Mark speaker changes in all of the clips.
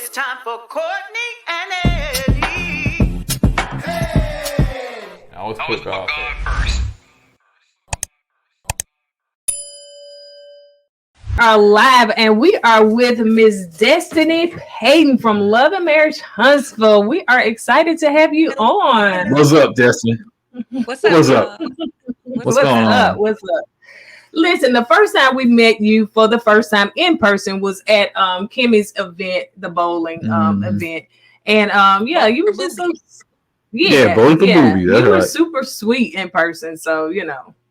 Speaker 1: It's time for Courtney and Eddie.
Speaker 2: Hey! I was put God first.
Speaker 3: Are live and we are with Miss Destiny Payton from Love and Marriage Huntsville. We are excited to have you on.
Speaker 2: What's up, Destiny?
Speaker 4: What's up?
Speaker 2: What's up? What's going on?
Speaker 3: What's up? Listen, the first time we met you for the first time in person was at Kimmy's event, the bowling event. And you were just so
Speaker 2: bowling for booby. That's
Speaker 3: you were
Speaker 2: right.
Speaker 3: super sweet in person. So,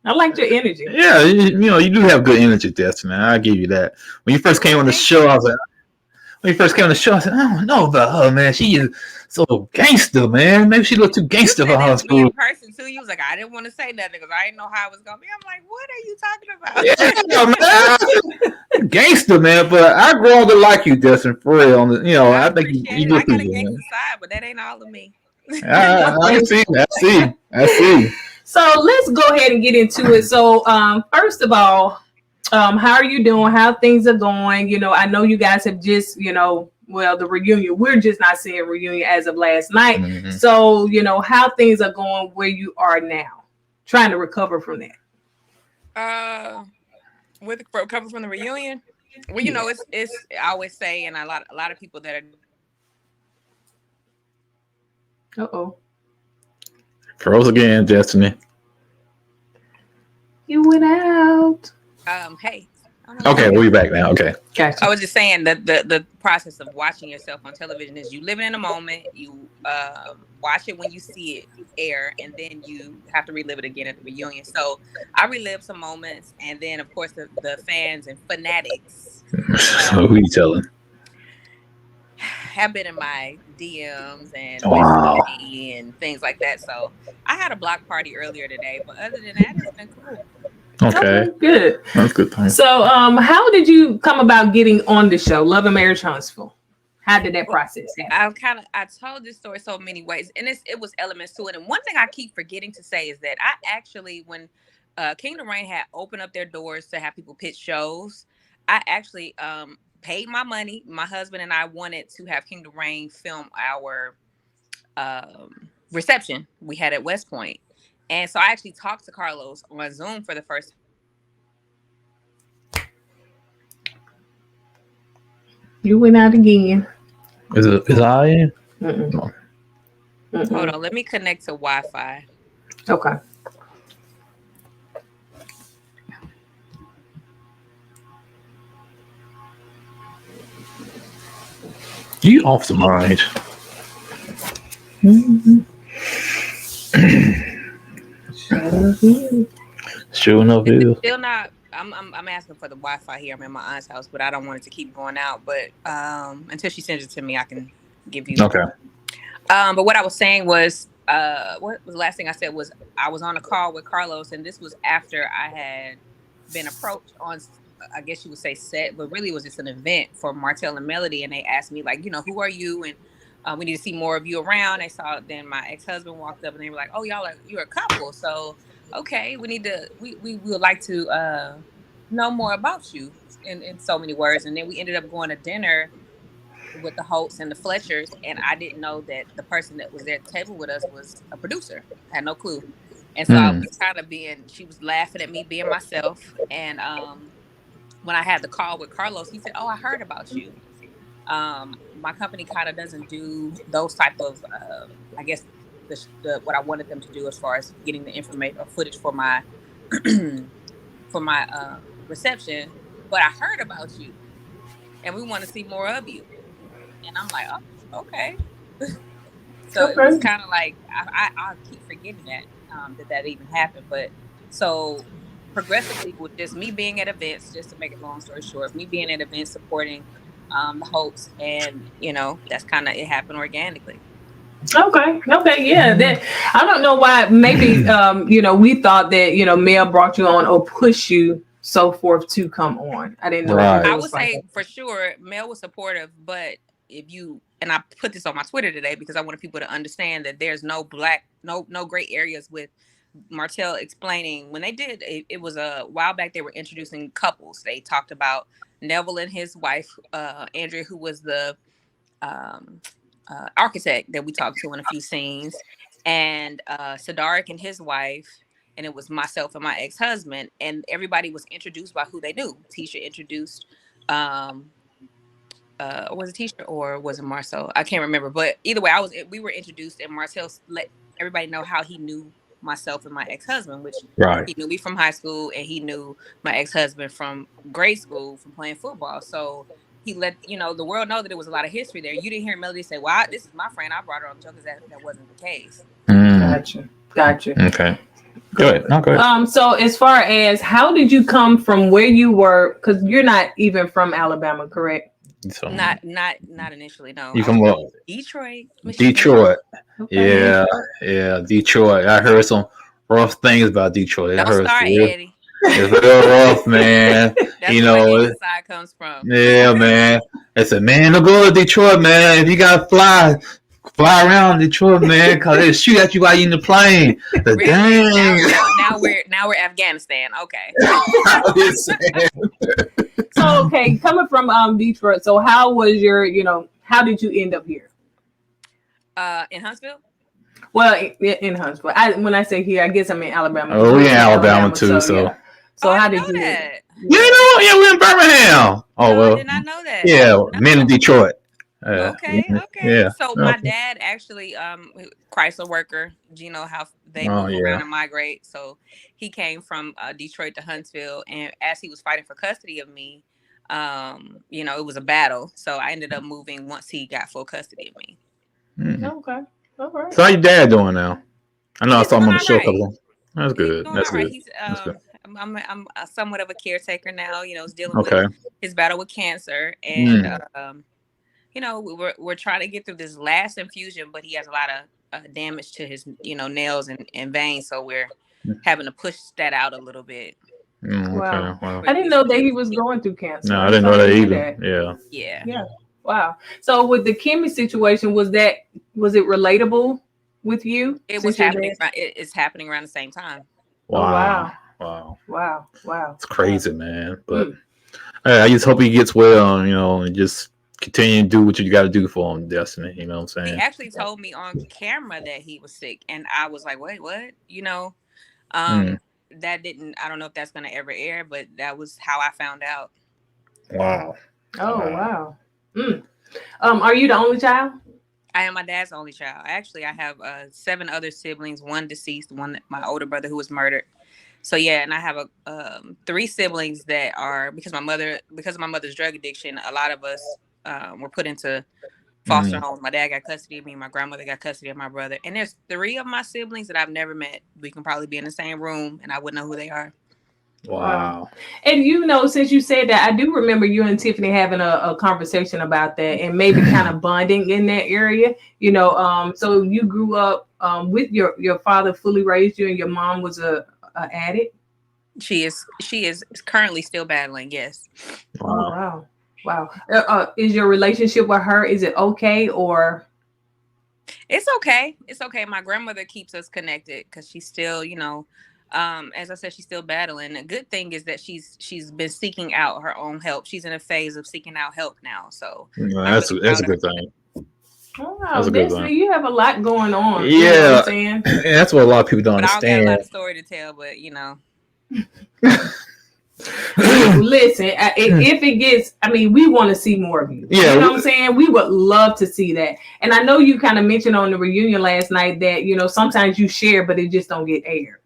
Speaker 3: I liked your energy.
Speaker 2: Yeah, you do have good energy, Destiny. I'll give you that. When you first came on the show, I said, I don't know about her, man. She is so gangster, man. Maybe she looked too gangster for her school.
Speaker 4: In person too, you was like, I didn't want to say nothing because I didn't know how it was gonna be. I'm like, what are you talking about?
Speaker 2: Yeah, man. Gangster, man. But I grow to like you, Destiny, for real. I think you
Speaker 4: I got a gangster side, but that ain't all of me.
Speaker 2: I see.
Speaker 3: So let's go ahead and get into it. So first of all, how are you doing? How things are going? I know you guys have just, the reunion. We're just not seeing reunion as of last night. Mm-hmm. So, how things are going where you are now, trying to recover from that.
Speaker 4: With recover from the reunion. Well, it's I always say, and a lot of people that are.
Speaker 2: Froze again, Destiny.
Speaker 3: You went out.
Speaker 4: Hey.
Speaker 2: Okay, we'll be back now. Okay.
Speaker 3: Gotcha.
Speaker 4: I was just saying that the process of watching yourself on television is you live in a moment, you watch it when you see it air, and then you have to relive it again at the reunion. So I relived some moments, and then of course the fans and fanatics.
Speaker 2: Who are you telling?
Speaker 4: Have been in my DMs and and things like that. So I had a block party earlier today, but other than that, it's been cool.
Speaker 2: Okay,
Speaker 3: good.
Speaker 2: That's good. Thing.
Speaker 3: So, how did you come about getting on the show, Love and Marriage Huntsville? How did that process happen?
Speaker 4: I told this story so many ways, and it was elements to it. And one thing I keep forgetting to say is that I actually, when Kingdom Reign had opened up their doors to have people pitch shows, I actually paid my money. My husband and I wanted to have Kingdom Reign film our reception we had at West Point. And so I actually talked to Carlos on Zoom for the first time.
Speaker 3: You went out again.
Speaker 2: Is I in?
Speaker 3: No.
Speaker 4: Hold on, let me connect to Wi-Fi.
Speaker 3: Okay.
Speaker 2: You off the mind. Sure enough,
Speaker 4: it's still not. I'm asking for the Wi-Fi here. I'm in my aunt's house, but I don't want it to keep going out. But until she sends it to me, I can give you.
Speaker 2: Okay.
Speaker 4: But what I was saying was, what was the last thing I said was I was on a call with Carlos, and this was after I had been approached on, I guess you would say set, but really it was just an event for Martell and Melody, and they asked me like, who are you, and we need to see more of you around. They saw, then my ex-husband walked up and they were like, oh, you're a couple. So, okay, we would like to know more about you in so many words. And then we ended up going to dinner with the Holtz and the Fletchers. And I didn't know that the person that was there at the table with us was a producer. I had no clue. And so I was kind of she was laughing at me being myself. And when I had the call with Carlos, he said, oh, I heard about you. My company kind of doesn't do those type of, I guess, what I wanted them to do as far as getting the information or footage for my reception. But I heard about you, and we want to see more of you. And I'm like, oh, okay. So it was kind of like I keep forgetting that even happened. But so progressively, with just me being at events, just to make it long story short, me being at events supporting the Holtz, and that's kind of, it happened organically.
Speaker 3: Okay, yeah. I don't know why. Maybe we thought that Mel brought you on or push you so forth to come on. I didn't know.
Speaker 2: Right.
Speaker 4: I would say for sure Mel was supportive, but and I put this on my Twitter today because I wanted people to understand that there's no gray areas with Martell explaining when they did it was a while back. They were introducing couples. They talked about Neville and his wife Andrea, who was the architect that we talked to in a few scenes, and Sadarik and his wife, and it was myself and my ex-husband, and everybody was introduced by who they knew. Tisha introduced, was it Tisha or was it Marcel? I can't remember, but either way, we were introduced, and Marcel let everybody know how he knew myself and my ex-husband, which he knew me from high school, and he knew my ex-husband from grade school from playing football. So he let the world know that there was a lot of history there. You didn't hear Melody say, "Well, this is my friend. I brought her on the show," because that wasn't the case.
Speaker 3: Gotcha.
Speaker 2: Okay. Good. No, good.
Speaker 3: So as far as how did you come from where you were? Because you're not even from Alabama, correct?
Speaker 2: So,
Speaker 4: not initially. No.
Speaker 2: You from
Speaker 4: Detroit.
Speaker 2: Michigan. Detroit. Okay. Yeah, Detroit. I heard some rough things about Detroit.
Speaker 4: Don't start, Eddie.
Speaker 2: It's real rough, man.
Speaker 4: That's where the side comes from.
Speaker 2: Yeah, man. I said, man, don't go to Detroit, man. If you gotta fly around Detroit, man, because they shoot at you while you're in the plane.
Speaker 4: Really?
Speaker 2: Dang.
Speaker 4: Now we're Afghanistan. Okay.
Speaker 3: So okay, coming from Detroit. So how was your, how did you end up here?
Speaker 4: In Huntsville.
Speaker 3: Well, in Huntsville. When I say here, I guess I'm in Alabama.
Speaker 2: Oh, we're in Alabama too. So
Speaker 3: yeah. So how did you?
Speaker 4: That.
Speaker 2: We're in Birmingham. Oh well.
Speaker 4: I did not know that.
Speaker 2: Yeah, men in Detroit.
Speaker 4: Okay.
Speaker 2: Yeah.
Speaker 4: So my dad actually, Chrysler worker. You know how they move around and migrate. So he came from Detroit to Huntsville, and as he was fighting for custody of me, it was a battle. So I ended up moving once he got full custody of me.
Speaker 3: Okay. All right.
Speaker 2: So how your dad doing now? I know I saw him on the show.
Speaker 4: Right.
Speaker 2: That's good.
Speaker 4: That's good. He's I'm somewhat of a caretaker now. He's dealing with his battle with cancer, and we're trying to get through this last infusion, but he has a lot of damage to his nails and veins, so we're having to push that out a little bit.
Speaker 3: Wow. I didn't know that he was going through cancer.
Speaker 2: No, I didn't know that either.
Speaker 3: Yeah. Wow. So with the Kimmy situation, was it relatable with you?
Speaker 4: It was happening. It's happening around the same time.
Speaker 2: Wow.
Speaker 3: Wow.
Speaker 2: It's crazy, man. But I just hope he gets well, and just continue to do what you got to do for him, Destiny. You know what I'm saying?
Speaker 4: He actually told me on camera that he was sick, and I was like, wait, what? That didn't, I don't know if that's going to ever air, but that was how I found out.
Speaker 2: Wow.
Speaker 3: Oh, wow. Are you the only child?
Speaker 4: I am my dad's only child. Actually, I have 7 other siblings, one deceased, one my older brother who was murdered. So yeah, and I have 3 siblings that are because of my mother's drug addiction. A lot of us were put into foster homes. My dad got custody of me. My grandmother got custody of my brother. And there's 3 of my siblings that I've never met. We can probably be in the same room, and I wouldn't know who they are.
Speaker 2: Wow.
Speaker 3: And since you said that, I do remember you and Tiffany having a conversation about that and maybe kind of bonding in that area. So you grew up with your father fully raised you, and your mom was a addict. She
Speaker 4: is currently still battling. Yes.
Speaker 3: Wow. Is your relationship with her, is it okay, or?
Speaker 4: It's okay. My grandmother keeps us connected because she's still, as I said, she's still battling. The good thing is that she's been seeking out her own help. She's in a phase of seeking out help now. So
Speaker 2: that's a good thing.
Speaker 3: Wow, Destiny, you have a lot going on.
Speaker 2: Yeah,
Speaker 3: you know what I'm saying?
Speaker 2: That's what a lot of people don't understand.
Speaker 4: I got a lot of story to tell, but
Speaker 3: Listen, if it gets, we want to see more of you.
Speaker 2: Yeah,
Speaker 3: you know what I'm saying? We would love to see that. And I know you kind of mentioned on the reunion last night that, sometimes you share, but it just don't get aired.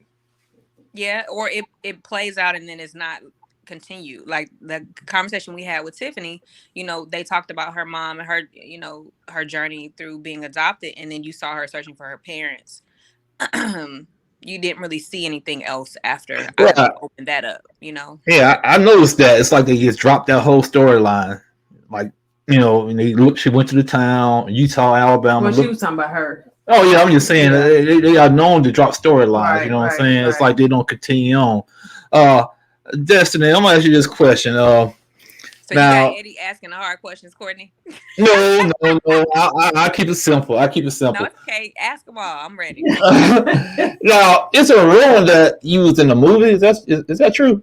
Speaker 3: Yeah,
Speaker 4: or it plays out and then it's not continued. Like the conversation we had with Tiffany, they talked about her mom and her, her journey through being adopted. And then you saw her searching for her parents. You didn't really see anything else after I opened that up, Yeah,
Speaker 2: I noticed that. It's like they just dropped that whole storyline. Like, and she went to the town, Utah, Alabama.
Speaker 3: Well, she was talking about her.
Speaker 2: Oh, yeah, I'm just saying they are known to drop storylines. What I'm saying? Right. It's like they don't continue on. Destiny, I'm going to ask you this question.
Speaker 4: So now, you got Eddie asking the hard questions, Courtney?
Speaker 2: No. I keep it simple. No,
Speaker 4: it's okay. Ask them all. I'm ready.
Speaker 2: Now, is there a rumor that you was in the movie? Is that true?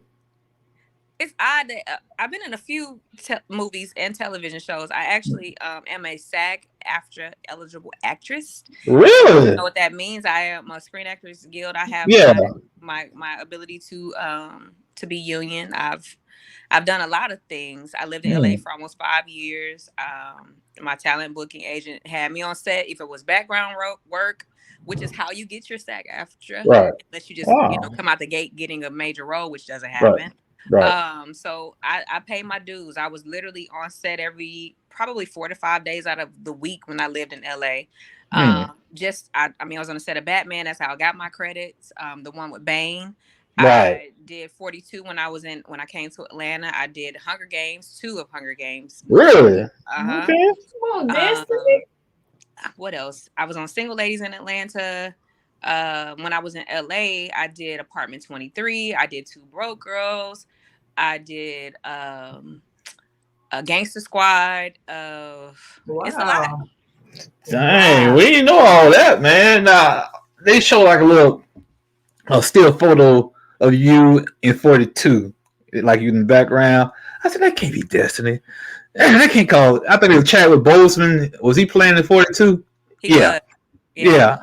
Speaker 4: It's odd that I've been in a few movies and television shows. I actually am a SAG-AFTRA eligible actress.
Speaker 2: Really?
Speaker 4: Know what that means? I am a Screen Actors Guild. I have
Speaker 2: Yeah.
Speaker 4: my ability to be union. I've done a lot of things. I lived in LA for almost 5 years. My talent booking agent had me on set if it was background work, which is how you get your SAG-AFTRA.
Speaker 2: Right.
Speaker 4: Unless you just come out the gate getting a major role, which doesn't
Speaker 2: Right.
Speaker 4: happen.
Speaker 2: Right.
Speaker 4: So I pay my dues. I was literally on set probably 4 to 5 days out of the week when I lived in LA. I was on a set of Batman. That's how I got my credits. The one with Bane.
Speaker 2: Right.
Speaker 4: I did 42 when I came to Atlanta. I did Hunger Games, 2 of Hunger Games.
Speaker 2: Really?
Speaker 3: Okay. Well, Destiny.
Speaker 4: What else? I was on Single Ladies in Atlanta. When I was in LA, I did Apartment 23. I did 2 Broke Girls. I did a Gangster Squad. It's a lot.
Speaker 2: Dang, we didn't know all that, man. They show like a still photo of you in 42, like you in the background. I said that can't be Destiny. That can't call. I think it was Chadwick Boseman. Was he playing in 42?
Speaker 4: Yeah.
Speaker 2: Yeah.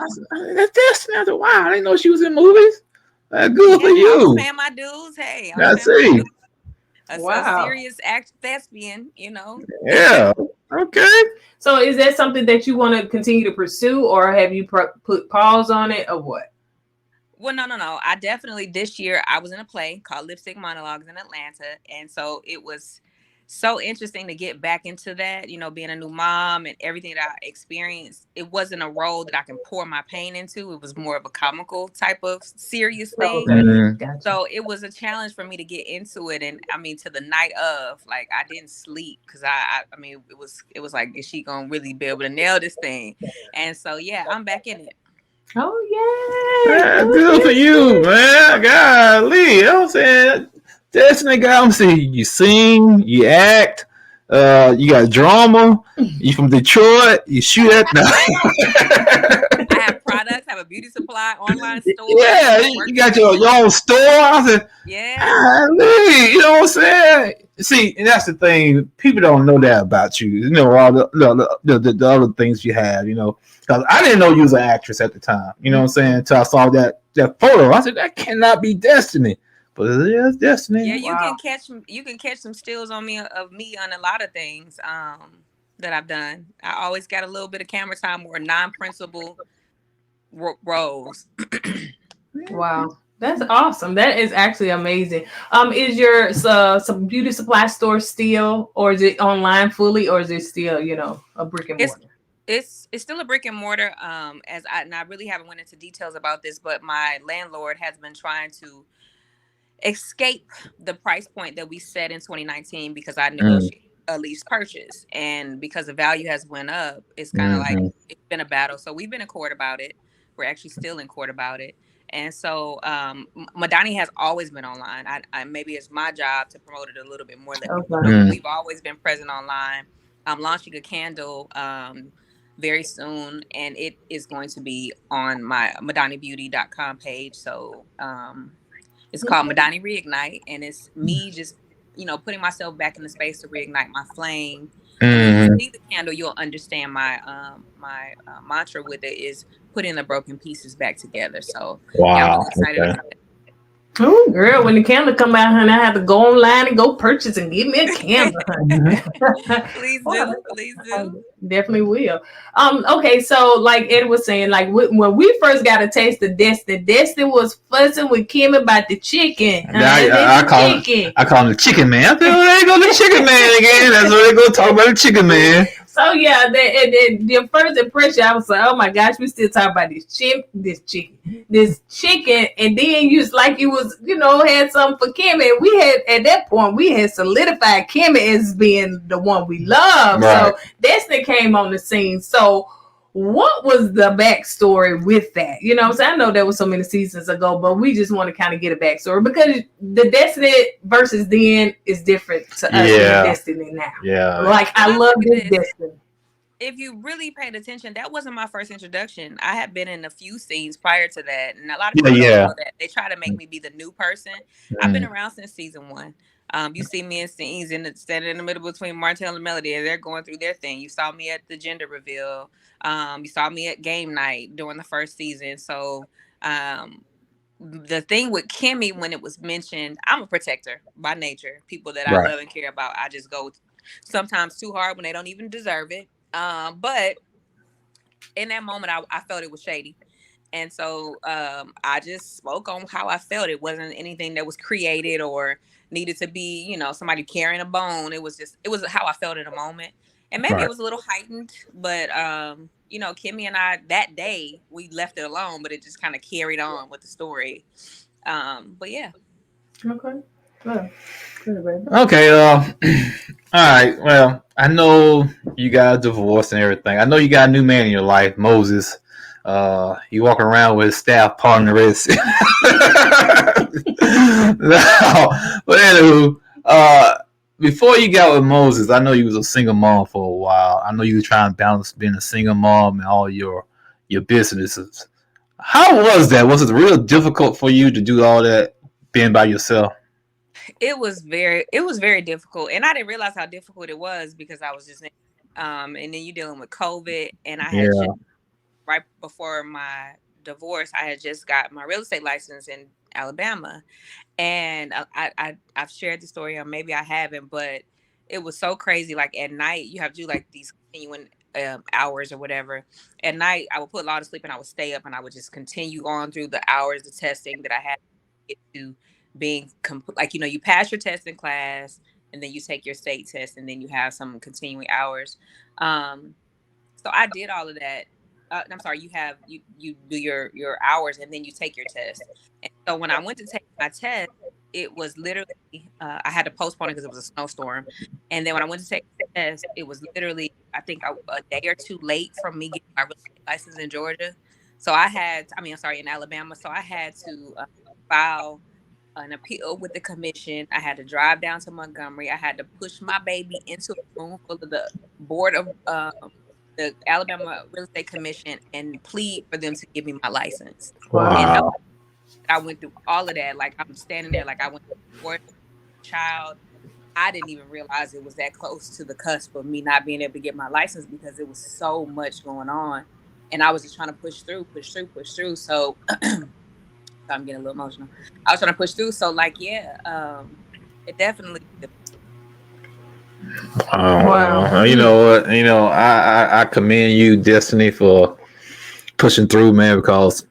Speaker 2: That's Destiny. I said, wow, I didn't know she was in movies. Good for you.
Speaker 4: I was paying my dues. Hey,
Speaker 2: I see.
Speaker 4: A serious thespian, you know.
Speaker 2: Yeah. Okay.
Speaker 3: So is that something that you want to continue to pursue, or have you put pause on it, or what?
Speaker 4: Well, no. I definitely, this year, I was in a play called Lipstick Monologues in Atlanta. And so it was so interesting to get back into that, you know, being a new mom and everything that I experienced. It wasn't a role that I can pour my pain into. It was more of a comical type of serious thing.
Speaker 3: Gotcha.
Speaker 4: So it was a challenge for me to get into it. And I mean, to the night of, like, I didn't sleep because I mean, it was like, is she going to really be able to nail this thing? And so, yeah, I'm back in it.
Speaker 3: Oh, yeah.
Speaker 2: Good for you, man. Golly. You know what I'm saying? Destiny guy, I'm saying you sing, you act, you got drama, you from Detroit, you shoot at
Speaker 4: I have products, have a beauty supply online store.
Speaker 2: Yeah, you got your own store. I said,
Speaker 4: yeah.
Speaker 2: You know what I'm saying? See, and that's the thing. People don't know that about you. You know, all the other things you have, you know. Because I didn't know you was an actress at the time. You know what I'm saying? Until I saw that photo. I said, that cannot be Destiny. But yeah, it's Destiny.
Speaker 4: Yeah, you can catch some stills on me of me on a lot of things that I've done. I always got a little bit of camera time or non-principal roles.
Speaker 3: Wow, that's awesome. That is actually amazing. Is your some beauty supply store still, or is it online fully, or is it still, you know, a brick and mortar?
Speaker 4: It's still a brick and mortar. I really haven't went into details about this, but my landlord has been trying to escape the price point that we set in 2019 because I negotiated a lease purchase, and because the value has went up, it's kind of like it's been a battle. So we've been in court about it. We're actually still in court about it. And so Madani has always been online. I maybe it's my job to promote it a little bit more. We've always been present online. I'm launching a candle very soon, and it is going to be on my MadaniBeauty.com page. So it's called Madani Reignite, and it's me just, you know, putting myself back in the space to reignite my flame. When you see the candle, you'll understand my mantra with it is putting the broken pieces back together. So yeah, I'm really excited about that.
Speaker 3: Oh, girl, when the candle come out, honey, I have to go online and go purchase and give me a candle, honey.
Speaker 4: Please do.
Speaker 3: Definitely will. Okay, so like Ed was saying, like when we first got a taste of Destiny was fussing with Kim about the chicken.
Speaker 2: I call him the chicken man. I feel they go the chicken man again. That's what they go talk about the chicken man.
Speaker 3: So yeah, the first impression, I was like, oh my gosh, we still talking about this chicken, and then you was like you was, you know, had something for Kimmy. We had at that point we had solidified Kimmy as being the one we love. Right. So Destiny came on the scene. So what was the backstory with that? You know what I'm saying? I know that was so many seasons ago, but we just want to kind of get a backstory because the Destiny versus then is different to us than Destiny now. Yeah. Like I love this Destiny.
Speaker 4: If you really paid attention, that wasn't my first introduction. I had been in a few scenes prior to that, and a lot of people don't know that. They try to make me be the new person. I've been around since season 1. You see me in scenes standing in the middle between Martell and Melody, and they're going through their thing. You saw me at the gender reveal. You saw me at game night during the first season. So the thing with Kimmy, when it was mentioned, I'm a protector by nature. People that I
Speaker 2: Right.
Speaker 4: love and care about, I just go sometimes too hard when they don't even deserve it. But in that moment, I felt it was shady. And so I just spoke on how I felt. It wasn't anything that was created or needed to be, somebody carrying a bone. It was how I felt in a moment. And maybe it
Speaker 2: Right.
Speaker 4: was a little heightened, but Kimmy and I that day we left it alone, but it just kind of carried on with the story. But yeah.
Speaker 3: Okay. Good. Good, baby.
Speaker 2: Okay. All right. Well, I know you got a divorce and everything. I know you got a new man in your life, Moses. You walking around with his staff partner is. No, but anywho, before you got with Moses, I know you was a single mom for a while. I know you were trying to balance being a single mom and all your businesses. How was that? Was it real difficult for you to do all that being by yourself?
Speaker 4: It was very difficult, and I didn't realize how difficult it was because I was just and then you dealing with COVID, and I had just right before my divorce, I had just got my real estate license in Alabama, and I've shared the story, or maybe I haven't, but it was so crazy. Like at night, you have to do like these continuing hours or whatever. At night, I would put a lot of sleep, and I would stay up, and I would just continue on through the hours of testing that I had to get to being like you pass your test in class, and then you take your state test, and then you have some continuing hours. So I did all of that. I'm sorry, you do your hours, and then you take your test. And so when I went to take my test, it was literally I had to postpone it because it was a snowstorm. And then when I went to take the test, it was literally I think a day or two late from me getting my real estate license in Georgia. So I'm sorry, in Alabama. So I had to file an appeal with the commission. I had to drive down to Montgomery. I had to push my baby into a room full of the board of the Alabama Real Estate Commission and plead for them to give me my license. And no,
Speaker 2: Wow.
Speaker 4: I went through all of that. Like I'm standing there, like I went for a child. I didn't even realize it was that close to the cusp of me not being able to get my license because it was so much going on, and I was just trying to push through. So I'm getting a little emotional. I was trying to push through. So it definitely.
Speaker 2: Wow. You know what? I commend you, Destiny, for pushing through, man, because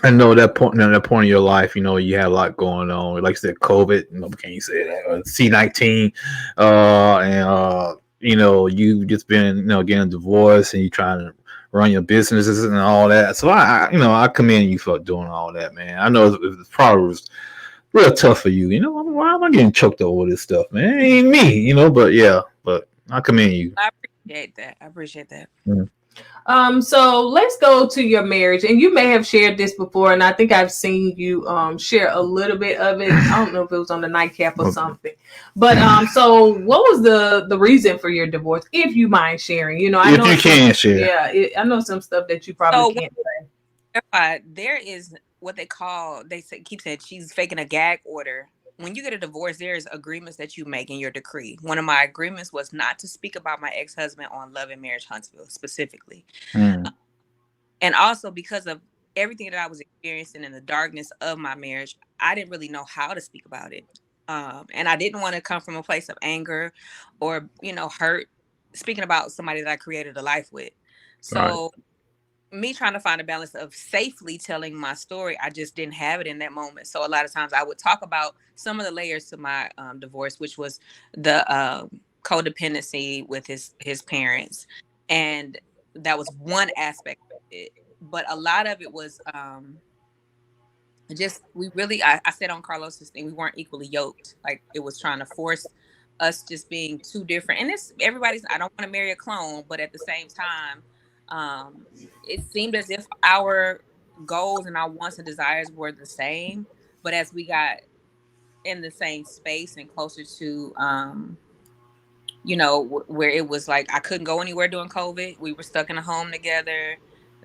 Speaker 2: I know that point in your life, you had a lot going on. Like you said, COVID, can you say that? C-19, and you just been, getting divorced and you trying to run your businesses and all that. So I commend you for doing all that, man. I know it probably was real tough for you. Why am I getting choked over this stuff, man? It ain't me, but yeah, but I commend you.
Speaker 4: I appreciate that.
Speaker 3: So let's go to your marriage, and you may have shared this before, and I think I've seen you share a little bit of it. I don't know if it was on the nightcap or something, but so what was the reason for your divorce, if you mind sharing? I know
Speaker 2: if you can share.
Speaker 3: Yeah, I know some stuff that you probably can't say.
Speaker 4: There is what keep saying she's faking a gag order. When you get a divorce, there's agreements that you make in your decree. One of my agreements was not to speak about my ex-husband on Love and Marriage Huntsville specifically. And also because of everything that I was experiencing in the darkness of my marriage, I didn't really know how to speak about it. And I didn't want to come from a place of anger or, hurt, speaking about somebody that I created a life with. So me trying to find a balance of safely telling my story, I just didn't have it in that moment. So a lot of times I would talk about some of the layers to my divorce, which was the codependency with his parents. And that was one aspect of it. But a lot of it was I said on Carlos's thing, we weren't equally yoked. Like it was trying to force us just being too different. And I don't want to marry a clone, but at the same time, it seemed as if our goals and our wants and desires were the same, but as we got in the same space and closer to where it was like I couldn't go anywhere during COVID, we were stuck in a home together,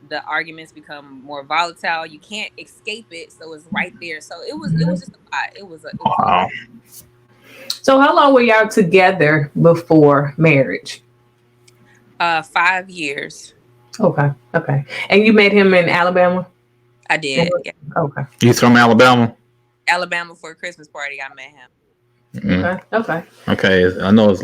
Speaker 4: the arguments become more volatile, you can't escape it, so it's right there. So it was just a lot. It was a lot.
Speaker 3: So how long were y'all together before marriage?
Speaker 4: 5 years.
Speaker 3: Okay. Okay. And you met him in Alabama?
Speaker 4: I did. Yeah.
Speaker 3: Okay.
Speaker 2: He's from Alabama.
Speaker 4: Alabama for a Christmas party. I met him.
Speaker 2: Mm.
Speaker 3: Okay. Okay.
Speaker 2: Okay, I know.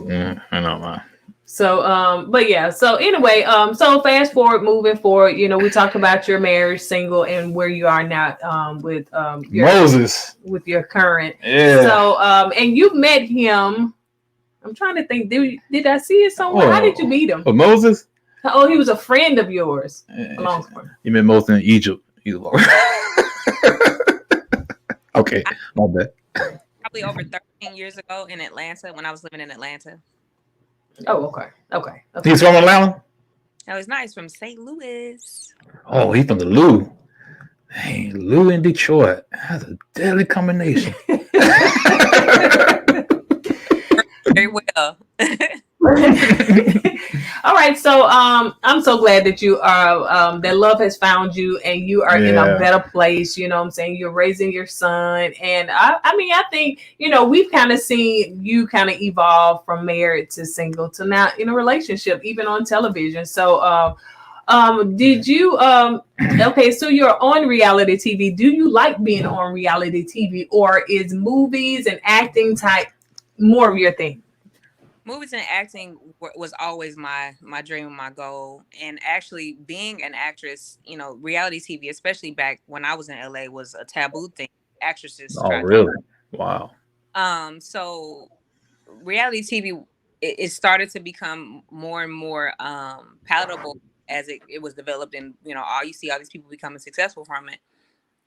Speaker 2: I know.
Speaker 3: So, but yeah. So anyway, so fast forward, moving forward. You know, we talked about your marriage, single, and where you are now, with
Speaker 2: Moses.
Speaker 3: with your current.
Speaker 2: Yeah.
Speaker 3: So, and you met him. I'm trying to think. Did I see it somewhere? How did you meet him?
Speaker 2: Oh, Moses.
Speaker 3: Oh, he was a friend of yours. Long story.
Speaker 2: You met Moses in Egypt. Okay, my bad.
Speaker 4: Probably over 13 years ago in Atlanta when I was living in Atlanta.
Speaker 3: Oh, okay.
Speaker 2: He's from Atlanta.
Speaker 4: That was nice, from St. Louis.
Speaker 2: Oh, he's from the Lou. Hey, Lou in Detroit. That's a deadly combination.
Speaker 4: Very well.
Speaker 3: All right, so I'm so glad that you are that love has found you and you are in a better place. You know what I'm saying? You're raising your son, and I mean, I think, you know, we've kind of seen you kind of evolve from married to single to now in a relationship, even on television. So did you okay, so you're on reality TV. Do you like being on reality TV, or is movies and acting type more of your thing?
Speaker 4: Movies and acting was always my dream and my goal. And actually being an actress, you know, reality TV, especially back when I was in LA, was a taboo thing. Actresses
Speaker 2: Oh, really? Wow.
Speaker 4: So reality TV, it started to become more and more palatable as it was developed, and you know, all these people becoming successful from it.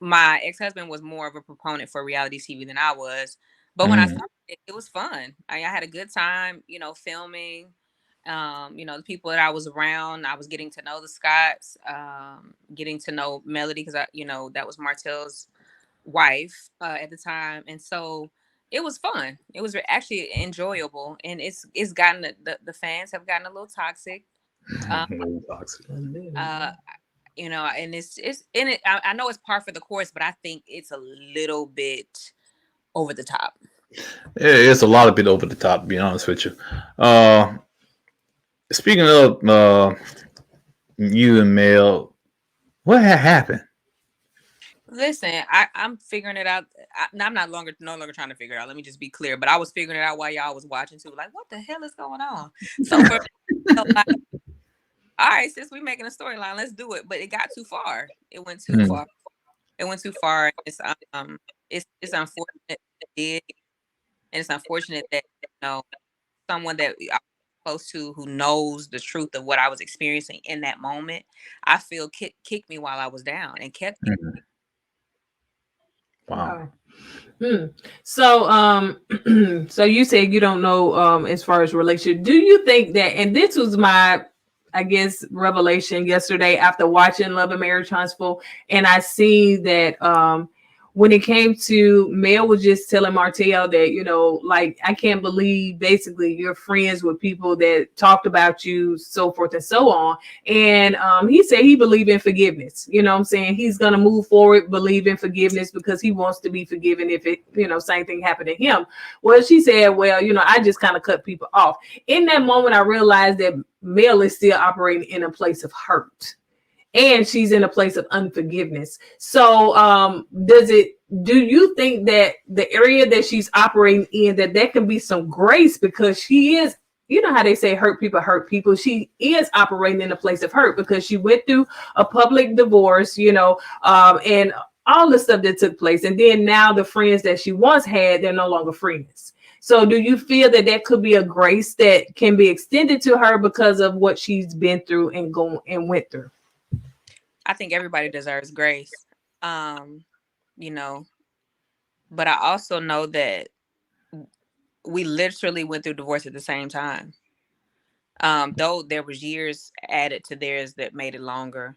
Speaker 4: My ex-husband was more of a proponent for reality TV than I was. But when I started it was fun. I had a good time, you know, filming. You know, the people that I was around, I was getting to know the Scotts, getting to know Melody, because you know, that was Martell's wife at the time. And so it was fun. It was actually enjoyable. And it's gotten the fans have gotten a little toxic. You know, and it's in it. I know it's par for the course, but I think it's a little bit over the top.
Speaker 2: Yeah, it's a lot of bit over the top, to be honest with you. Speaking of you and Mel, what had happened?
Speaker 4: Listen, I'm figuring it out. I'm no longer trying to figure it out. Let me just be clear. But I was figuring it out while y'all was watching too. Like, what the hell is going on? So for all right, since we're making a storyline, let's do it. But it got too far. It went too far. It went too far. It's unfortunate that it did, and it's unfortunate that, you know, someone that I was close to, who knows the truth of what I was experiencing in that moment, I feel kicked me while I was down and kept me.
Speaker 2: Wow.
Speaker 3: So so you said you don't know as far as relationship. Do you think that, and this was my, I guess, revelation yesterday after watching Love and Marriage Huntsville, and I see that when it came to, Mel was just telling Martell that, you know, like, I can't believe basically you're friends with people that talked about you, so forth and so on. And he said he believed in forgiveness. You know what I'm saying? He's going to move forward, believe in forgiveness, because he wants to be forgiven if it, you know, same thing happened to him. Well, she said, well, you know, I just kind of cut people off. In that moment, I realized that Mel is still operating in a place of hurt, and she's in a place of unforgiveness. So do you think that the area that she's operating in, that can be some grace, because she is, you know how they say hurt people, she is operating in a place of hurt because she went through a public divorce, you know, and all the stuff that took place. And then now the friends that she once had, they're no longer friends. So do you feel that could be a grace that can be extended to her because of what she's been through and went through?
Speaker 4: I think everybody deserves grace, you know, but I also know that we literally went through divorce at the same time. Though there was years added to theirs that made it longer.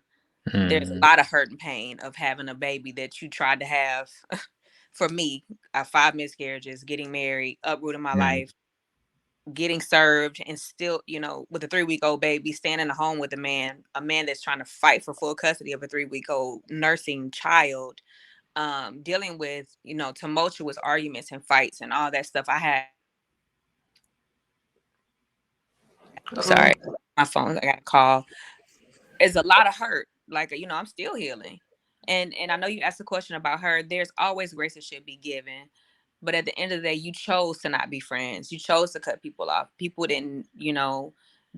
Speaker 4: There's a lot of hurt and pain of having a baby that you tried to have. For me, 5 miscarriages, getting married, uprooting my life, getting served, and still, you know, with a 3-week-old baby, staying in the home with a man that's trying to fight for full custody of a 3-week-old nursing child, dealing with, you know, tumultuous arguments and fights and all that stuff. I had Sorry, my phone. I got a call. It's a lot of hurt. Like, I'm still healing. And I know you asked a question about her. There's always grace that should be given. But at the end of the day, you chose to not be friends. You chose to cut people off. People didn't,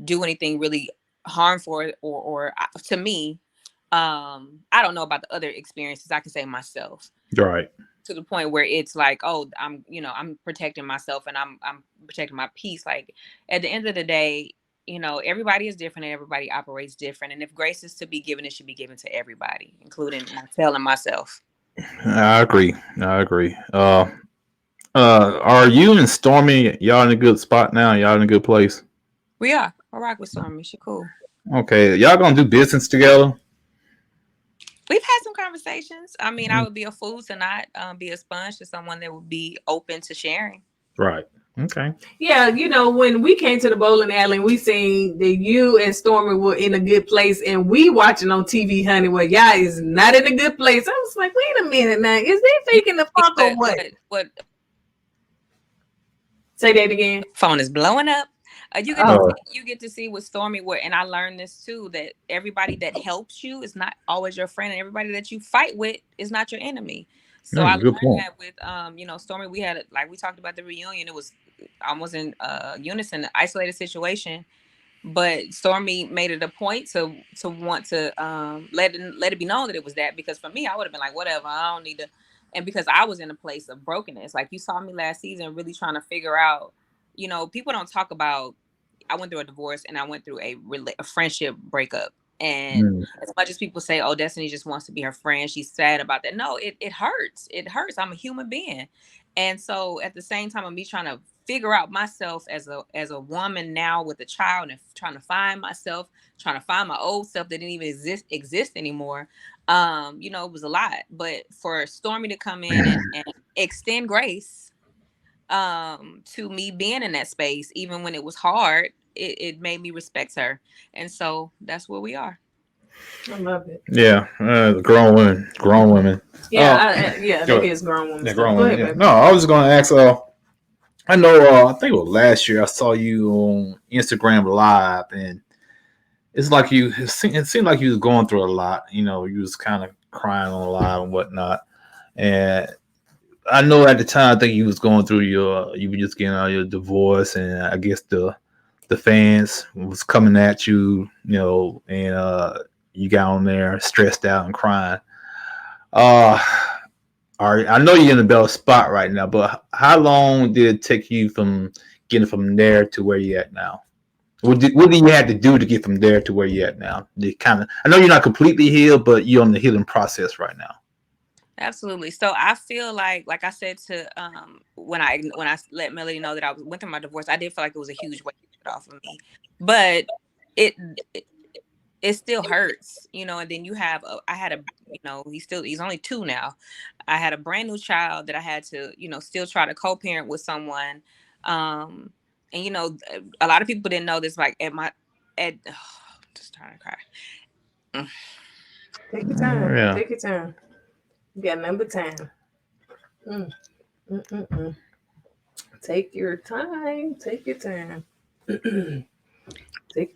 Speaker 4: do anything really harmful or to me. I don't know about the other experiences. I can say myself.
Speaker 2: Right.
Speaker 4: To the point where it's like, oh, I'm protecting myself and I'm protecting my peace. Like at the end of the day, everybody is different and everybody operates different. And if grace is to be given, it should be given to everybody, including Martell and myself.
Speaker 2: I agree. Are you and Stormy, y'all in a good spot now? Y'all in a good place?
Speaker 4: We are. I rock with Stormy. She cool.
Speaker 2: Okay. Y'all gonna do business together?
Speaker 4: We've had some conversations. I mean, I would be a fool to not be a sponge to someone that would be open to sharing.
Speaker 2: Right. Okay.
Speaker 3: Yeah, when we came to the bowling alley and we seen that you and Stormy were in a good place and we watching on TV, honey, well, y'all is not in a good place. I was like, wait a minute now. Is they faking the fuck or what?
Speaker 4: What?
Speaker 3: Say that again.
Speaker 4: Phone is blowing up. You get to see what Stormy were, and I learned this too, that everybody that helps you is not always your friend, and everybody that you fight with is not your enemy. So I learned that with Stormy. We had we talked about the reunion. It was almost in unison, an isolated situation, but Stormy made it a point to want to let it be known that it was that, because for me, I would have been like, whatever, I don't need to, and because I was in a place of brokenness. Like you saw me last season, really trying to figure out. People don't talk about, I went through a divorce and I went through a friendship breakup. And as much as people say, oh, Destiny just wants to be her friend, she's sad about that. No, it hurts. It hurts. I'm a human being. And so at the same time of me trying to figure out myself as a woman now with a child and trying to find myself, trying to find my old self that didn't even exist anymore. It was a lot. But for Stormy to come in and extend grace to me being in that space, even when it was hard, it made me respect her. And so that's where we are.
Speaker 3: I love it.
Speaker 2: Yeah, grown women.
Speaker 3: Yeah, that is grown women.
Speaker 2: Yeah, grown women. Yeah. No, I was going to ask. I know. I think it was last year. I saw you on Instagram Live, and it's like it seemed like you was going through a lot. You was kind of crying on live and whatnot, and I know at the time, I think you was going through you were just getting out your divorce, and I guess the fans was coming at you, and you got on there stressed out and crying. I know you're in a better spot right now, but how long did it take you from getting from there to where you're at now? What did you have to do to get from there to where you're at now? I know you're not completely healed, but you're on the healing process right now.
Speaker 4: Absolutely. So I feel like I said to when I let Melody know that I went through my divorce, I did feel like it was a huge weight off of me, but it still hurts, and then you have I had a he's only 2 now. I had a brand new child that I had to still try to co-parent with someone, and a lot of people didn't know this. Like just trying to cry.
Speaker 3: Take your time. Yeah. Take your time. You got number time. Take your time. Take your time.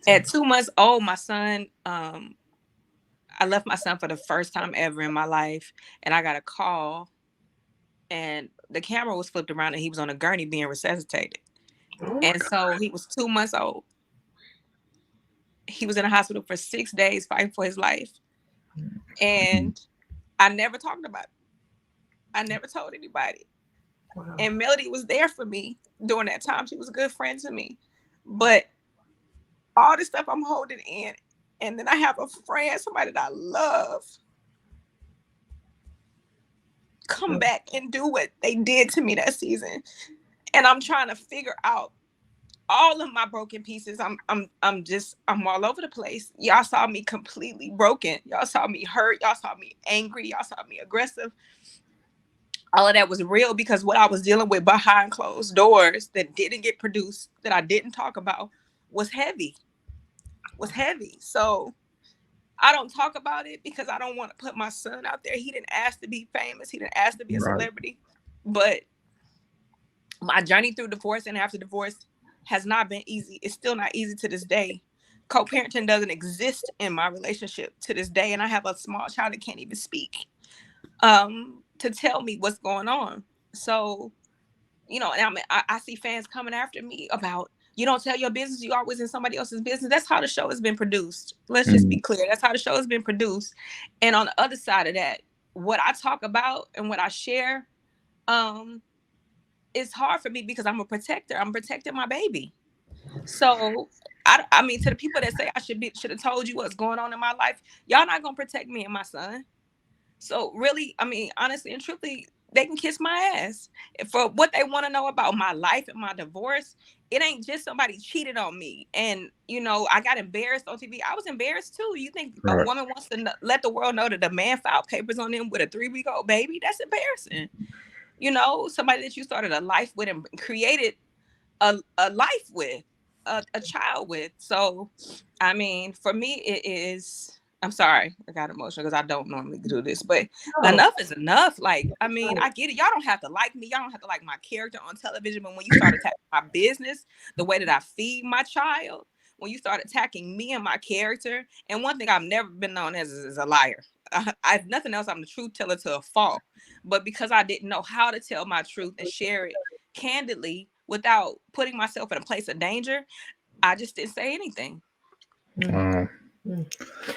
Speaker 4: At 2 months old, my son, I left my son for the first time ever in my life, and I got a call, and the camera was flipped around, and he was on a gurney being resuscitated. So he was 2 months old. He was in a hospital for 6 days fighting for his life, and I never talked about it. I never told anybody. Wow. And Melody was there for me during that time. She was a good friend to me. But all this stuff I'm holding in, and then I have a friend, somebody that I love, come back and do what they did to me that season. And I'm trying to figure out all of my broken pieces. I'm all over the place. Y'all saw me completely broken. Y'all saw me hurt. Y'all saw me angry. Y'all saw me aggressive. All of that was real because what I was dealing with behind closed doors that didn't get produced, that I didn't talk about, was heavy. So I don't talk about it because I don't want to put my son out there. He didn't ask to be famous. He didn't ask to be a celebrity. But my journey through divorce and after divorce
Speaker 5: has not been easy. It's still not easy to this day. Co-parenting doesn't exist in my relationship to this day, and I have a small child that can't even speak to tell me what's going on. So, you know, and I see fans coming after me about, you don't tell your business, you always in somebody else's business. That's how the show has been produced. Let's just be clear. That's how the show has been produced. And on the other side of that, what I talk about and what I share, it's hard for me because I'm a protector. I'm protecting my baby. So I mean, to the people that say I should have told you what's going on in my life, y'all not gonna protect me and my son. So really, I mean, honestly and truthfully, they can kiss my ass for what they want to know about my life and my divorce. It ain't just somebody cheated on me, and you know, I got embarrassed on TV. I was embarrassed too. You think a woman wants to let the world know that the man filed papers on them with a 3-week-old baby? That's embarrassing. You know, somebody that you started a life with and created a life with, a child with. So, I mean, for me, it is. I'm sorry, I got emotional because I don't normally do this, but enough is enough. Like, I mean, I get it. Y'all don't have to like me. Y'all don't have to like my character on television. But when you start attacking my business, the way that I feed my child, when you start attacking me and my character, and one thing I've never been known as is a liar. I've nothing else. I'm the truth teller to a fault. But because I didn't know how to tell my truth and share it candidly without putting myself in a place of danger, I just didn't say anything.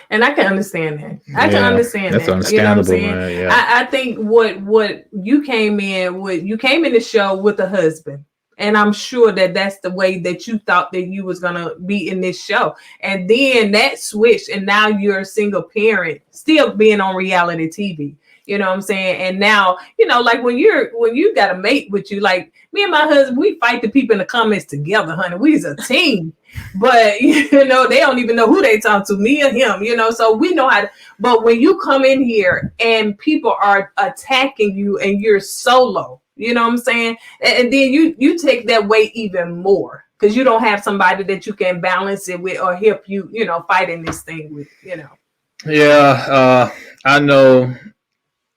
Speaker 3: And I can understand that. I can understand
Speaker 2: that's
Speaker 3: that.
Speaker 2: understandable,
Speaker 3: You know what I'm saying?
Speaker 2: man.
Speaker 3: I think what you came in the show with a husband. And I'm sure that that's the way that you thought that you was going to be in this show. And then that switched, and now you're a single parent, still being on reality TV. You know what I'm saying? And now, you know, like when you got a mate with you, like me and my husband, we fight the people in the comments together, honey. We's a team. But, you know, they don't even know who they talk to, me or him, you know, so we know how to. But when you come in here and people are attacking you and you're solo, you know what I'm saying? And then you take that weight even more because you don't have somebody that you can balance it with or help you, you know, fighting this thing with, you know.
Speaker 2: Yeah, I know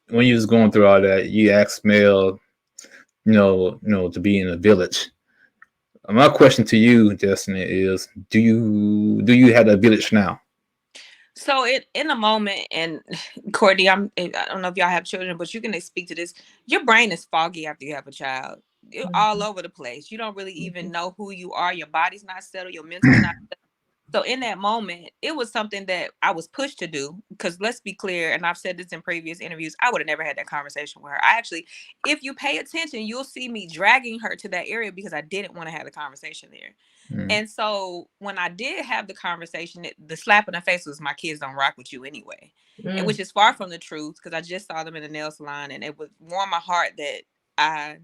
Speaker 2: when you was going through all that, you asked Mel, you know, to be in a village. My question to you, Destiny, is: Do you have a village now?
Speaker 5: So in a moment, and Courtney, I don't know if y'all have children, but you can speak to this. Your brain is foggy after you have a child. You're all over the place. You don't really even know who you are. Your body's not settled. Your mental's not settled. So in that moment, it was something that I was pushed to do, because let's be clear, and I've said this in previous interviews, I would have never had that conversation with her. I actually, if you pay attention, you'll see me dragging her to that area because I didn't want to have the conversation there. And so when I did have the conversation, the slap in the face was, my kids don't rock with you anyway, and which is far from the truth, because I just saw them in the nail salon, and it would warm my heart that I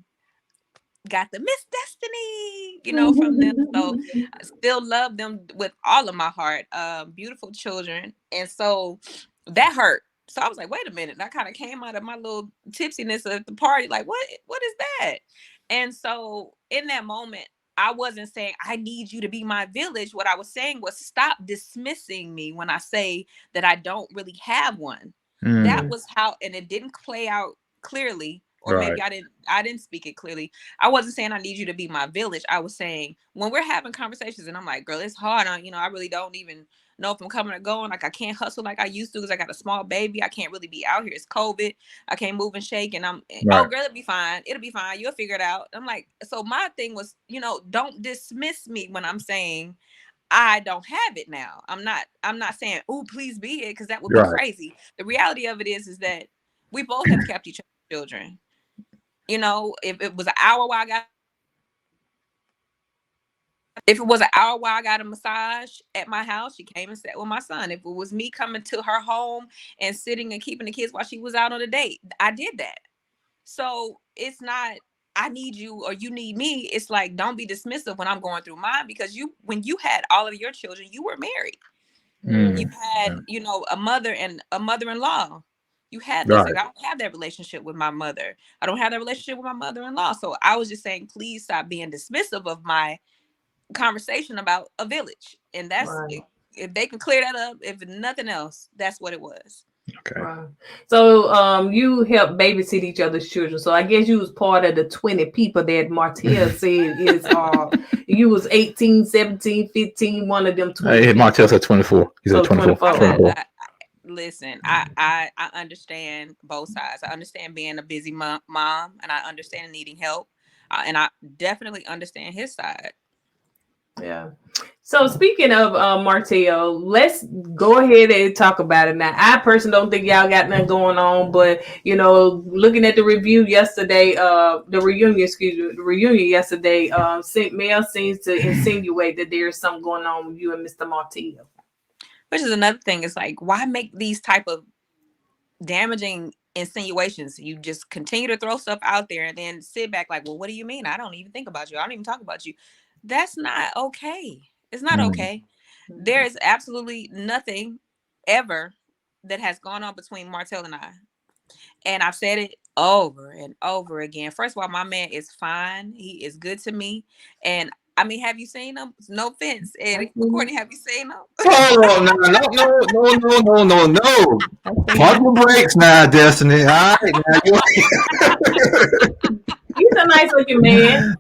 Speaker 5: got the Miss Destiny, you know, from them. So I still love them with all of my heart. Beautiful children. And so that hurt. So I was like, wait a minute. I kind of came out of my little tipsiness at the party. Like, what is that? And so in that moment, I wasn't saying, I need you to be my village. What I was saying was, stop dismissing me when I say that I don't really have one. That was how, and it didn't play out clearly. Or maybe I didn't speak it clearly. I wasn't saying I need you to be my village. I was saying, when we're having conversations and I'm like, girl, it's hard on, you know, I really don't even know if I'm coming or going. Like, I can't hustle like I used to because I got a small baby. I can't really be out here. It's COVID. I can't move and shake. And oh, girl, it'll be fine. It'll be fine. You'll figure it out. I'm like, so my thing was, you know, don't dismiss me when I'm saying I don't have it now. I'm not saying, oh, please be it, because that would be crazy. The reality of it is that we both have kept each other's children. You know, if it was an hour while I got a massage at my house, she came and sat with my son. If it was me coming to her home and sitting and keeping the kids while she was out on a date, I did that. So it's not, I need you or you need me. It's like, don't be dismissive when I'm going through mine, because when you had all of your children, you were married. You had, you know, a mother and a mother-in-law. You had those things. I don't have that relationship with my mother. I don't have that relationship with my mother-in-law. So I was just saying, please stop being dismissive of my conversation about a village. And that's, if they can clear that up, if nothing else, that's what it was.
Speaker 2: Okay.
Speaker 3: Wow. So you help babysit each other's children. So I guess you was part of the 20 people that Martell said is you was 18, 17, 15, one of them 20.
Speaker 2: Martell said 24. He said 24. 24.
Speaker 5: Listen, I understand both sides. I understand being a busy mom, and I understand needing help, and I definitely understand his side.
Speaker 3: Yeah. So speaking of Martell, let's go ahead and talk about it now. I personally don't think y'all got nothing going on, but looking at the review yesterday, the reunion yesterday, Mel seems to insinuate that there's something going on with you and Mr. Martell.
Speaker 5: Which is another thing. It's like, why make these type of damaging insinuations? You just continue to throw stuff out there and then sit back like, well, what do you mean? I don't even think about you. I don't even talk about you. That's not okay. It's not okay. There is absolutely nothing ever that has gone on between Martell and I. And I've said it over and over again. First of all, my man is fine. He is good to me. And I mean, have you seen him? No offense, Eddie. Courtney, have you seen him?
Speaker 2: Oh, no. Pump the brakes now, Destiny. All right, now.
Speaker 3: He's a nice looking man.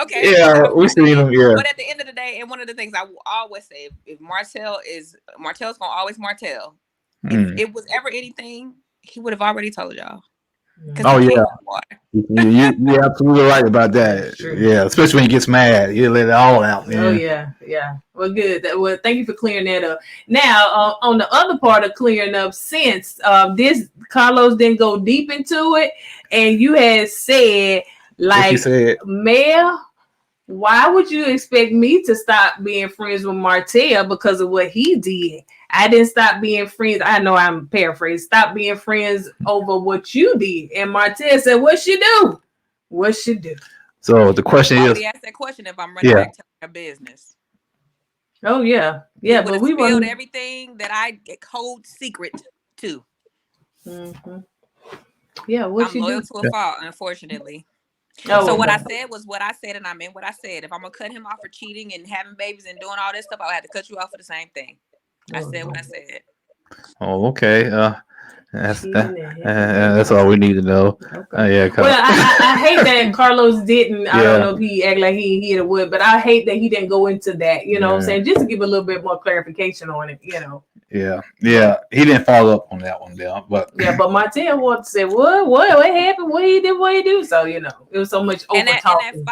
Speaker 5: Okay.
Speaker 2: Yeah, we've seen him, yeah.
Speaker 5: But at the end of the day, and one of the things I will always say, if Martell's gonna always Martell. If it was ever anything, he would have already told y'all.
Speaker 2: Oh yeah, you're absolutely right about that. Yeah, especially when he gets mad, he'll let it all out. Man.
Speaker 3: Oh yeah. Well, good. Well, thank you for clearing that up. Now, on the other part of clearing up, since this Carlos didn't go deep into it, and you had said Mel, why would you expect me to stop being friends with Martell because of what he did? I didn't stop being friends. I know I'm paraphrasing. Stop being friends over what you did. And Martell said, "What she do? What she do?"
Speaker 2: So the question is,
Speaker 5: we asked that question if I'm running back to her business.
Speaker 3: Oh yeah.
Speaker 5: But we spilled everything that I hold secret to.
Speaker 3: Mm-hmm. Yeah, what
Speaker 5: I'm loyal to a fault, unfortunately.
Speaker 3: Oh,
Speaker 5: so what I said was what I said, and I meant what I said. If I'm gonna cut him off for cheating and having babies and doing all this stuff, I'll have to cut you off for the same thing. I said what I said.
Speaker 2: Oh, okay. That's all we need to know.
Speaker 3: Okay. Well, I hate that Carlos didn't. I don't know if he act like he hit or would, but I hate that he didn't go into that. You know what I'm saying? Just to give a little bit more clarification on it.
Speaker 2: Yeah. He didn't follow up on that one there, but
Speaker 3: but Martell wanted to say what happened? What he did? What he do? So it was so much over talking.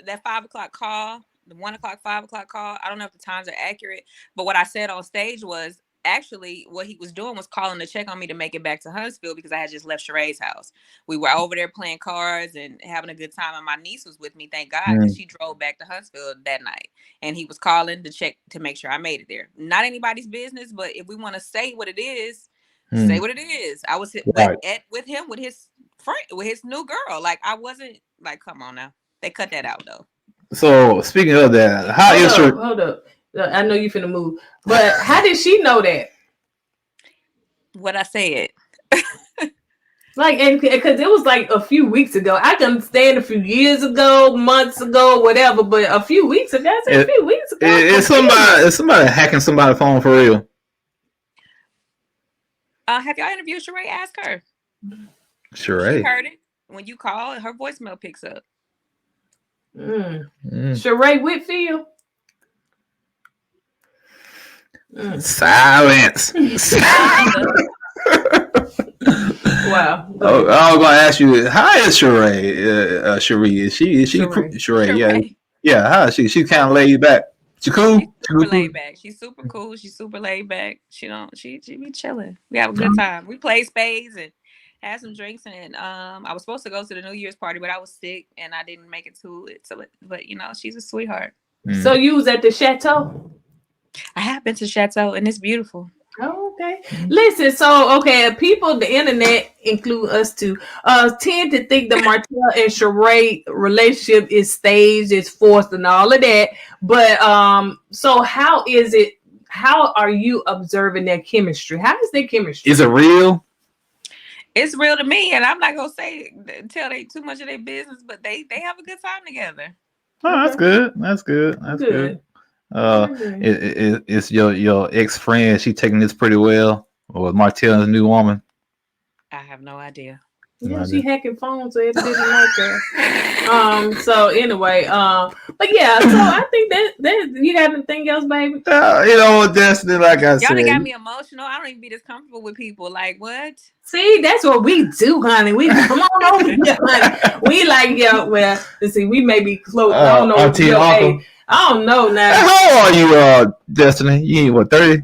Speaker 5: That 5 o'clock call, the 1 o'clock, 5 o'clock call. I don't know if the times are accurate, but what I said on stage was actually what he was doing was calling to check on me to make it back to Huntsville because I had just left Sheree's house. We were over there playing cards and having a good time, and my niece was with me. Thank God, because she drove back to Huntsville that night, and he was calling to check to make sure I made it there. Not anybody's business, but if we want to say what it is, say what it is. I was with him with his friend, with his new girl. Like I wasn't like, come on now. They cut that out though.
Speaker 2: So speaking of that,
Speaker 3: hold up. I know you finna move, but how did she know that?
Speaker 5: What I said.
Speaker 3: And because it was like a few weeks ago. I can understand a few years ago, months ago, whatever, but a few weeks ago,
Speaker 2: is somebody hacking somebody's phone for real?
Speaker 5: Have y'all interviewed Sheree? Ask her.
Speaker 2: Sheree.
Speaker 5: She heard it. When you call, her voicemail picks up.
Speaker 3: Sheree Whitfield.
Speaker 2: Silence.
Speaker 3: Wow.
Speaker 2: I was gonna ask you, how is Sheree? Sheree, is she Sheree? Yeah. How is she? She's kind of laid back. She cool.
Speaker 5: She's super laid back. She's super cool. She's super laid back. She be chilling. We have a good time. We play spades and had some drinks, and I was supposed to go to the New Year's party, but I was sick and I didn't make it to it. So, but she's a sweetheart.
Speaker 3: So you was at the chateau?
Speaker 5: I have been to Chateau, and it's beautiful.
Speaker 3: Oh, okay. Listen, people, the internet, include us too, tend to think the Martell and Sheree relationship is staged, is forced, and all of that. But so how is it? How are you observing their chemistry? How is their chemistry?
Speaker 2: Is it real?
Speaker 5: It's real to me, and I'm not gonna tell they too much of their business, but they have a good time together.
Speaker 2: Oh, that's good. That's good. It's your ex friend. She taking this pretty well. Or Martell's new woman?
Speaker 5: I have no idea.
Speaker 3: Yeah, she hacking phones, so it didn't like that. So anyway, but yeah, so I think that you got anything else, baby?
Speaker 2: You know, Destiny, like I
Speaker 5: Y'all
Speaker 2: said.
Speaker 5: done got me emotional. I don't even be this comfortable with people. Like, what?
Speaker 3: See, that's what we do, honey. We come on over here, honey. We like, yeah, well, let's see, we may be close. I don't know. I don't know now.
Speaker 2: How old are you, Destiny? You ain't what, 30?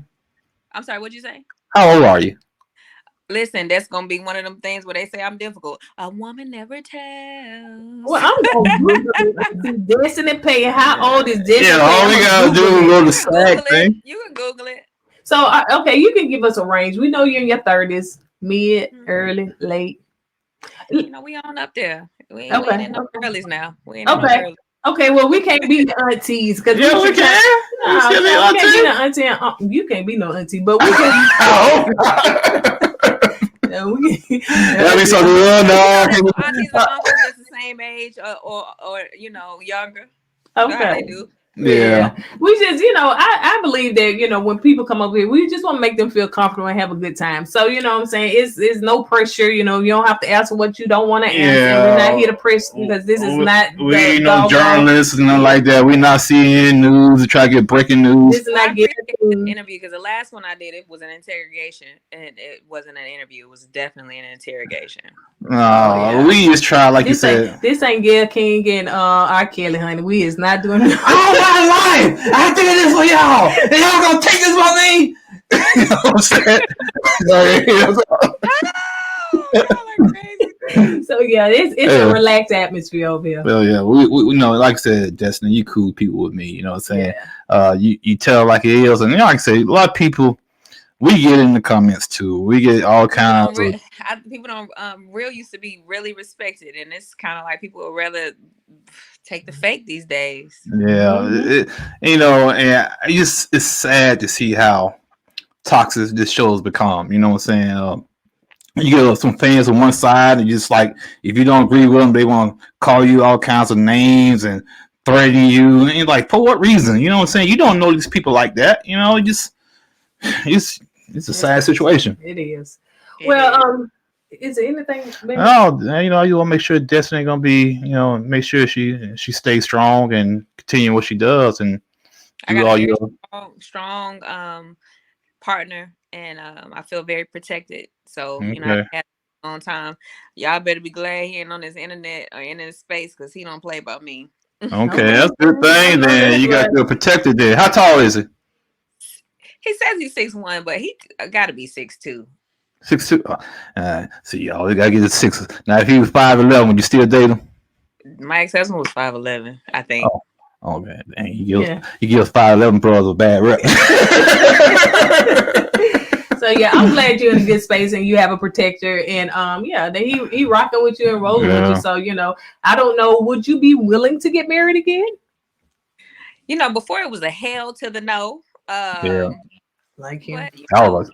Speaker 5: I'm sorry, what'd you say?
Speaker 2: How old are you?
Speaker 5: Listen, that's gonna be one of them things where they say I'm difficult. A woman never tells.
Speaker 3: Well, I'm gonna Google Destiny Payton. How old is Destiny?
Speaker 2: Yeah, all we gotta do is go to SAG thing.
Speaker 5: You can Google it.
Speaker 3: So, okay, you can give us a range. We know you're in your 30s, mid, early, late.
Speaker 5: You know, we on up there. We ain't in no earlys now. We ain't in no early.
Speaker 3: Okay, well, we can't be the aunties because
Speaker 2: yeah, we can.
Speaker 3: We can't be the auntie. You can't be no auntie, but we can.
Speaker 2: That be something real
Speaker 5: aunties and uncles that's the same age or you know, younger.
Speaker 3: Okay.
Speaker 5: You know how they do.
Speaker 2: Yeah.
Speaker 3: We just, you know, I believe that, you know, when people come up here, we just want to make them feel comfortable and have a good time. So, you know what I'm saying? It's no pressure, you know, you don't have to answer what you don't want to answer.
Speaker 2: Yeah.
Speaker 3: We're not here to press because this is not.
Speaker 2: We ain't no journalists and nothing like that. We're not seeing news to try to get breaking news.
Speaker 3: This is not getting
Speaker 5: an interview because the last one I did, it was an interrogation and it wasn't an interview. It was definitely an interrogation.
Speaker 2: No, we just try, like you said.
Speaker 3: This ain't Gail King and R. Kelly, honey. We is not doing it.
Speaker 2: Oh my life! I did this for y'all. And y'all gonna take this from me? You know what I'm saying?
Speaker 3: So yeah, it's a relaxed atmosphere over here.
Speaker 2: Well, yeah, we know, like I said, Destiny, you cool people with me. You know what I'm saying? Yeah. You tell like it is, and you know, like I say, a lot of people. We get in the comments too. We get all kinds of
Speaker 5: people don't real used to be really respected, and it's kind of like people would rather take the fake these days.
Speaker 2: Yeah, you know, and it's sad to see how toxic this show has become. You know what I'm saying? You get some fans on one side, and just like if you don't agree with them, they want to call you all kinds of names and threaten you. And you're like, for what reason? You know what I'm saying? You don't know these people like that. You know, it's a sad situation.
Speaker 3: It is. Well, is there anything?
Speaker 2: No, you know, you want to make sure Destiny gonna be, you know, make sure she stays strong and continue what she does and
Speaker 5: do all your strong partner, and I feel very protected. So you know, I've had a long time. Y'all better be glad he ain't on this internet or in this space because he don't play about me.
Speaker 2: Okay, that's a good thing. Then you got to feel protected there. How tall is he?
Speaker 5: He says he's 6'1", but he got to be 6'2".
Speaker 2: 6'2". See, y'all, we got to get to 6. Now, if he was 5'11", would you still date him?
Speaker 5: My ex-husband was 5'11", I think.
Speaker 2: Oh man, dang, you give 5'11" brothers a bad rep.
Speaker 3: So yeah, I'm glad you're in a good space and you have a protector, and that he rocking with you and rolling with you. So you know, I don't know, would you be willing to get married again?
Speaker 5: You know, before it was a hell to the no.
Speaker 3: Like him.
Speaker 2: I was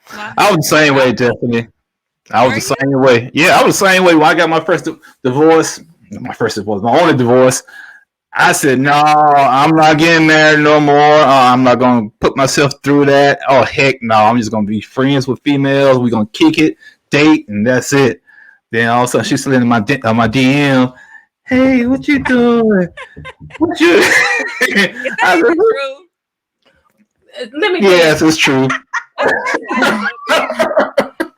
Speaker 2: the same way, Tiffany. I was the same way. Yeah, I was the same way when I got my first divorce. My only divorce. I said, no, I'm not getting married no more. I'm not going to put myself through that. Oh, heck no. I'm just going to be friends with females. We're going to kick it, date, and that's it. Then all of a sudden, she's slid in my DM. Hey, what you doing? What you?
Speaker 5: Is that true?
Speaker 2: Yes, it's true.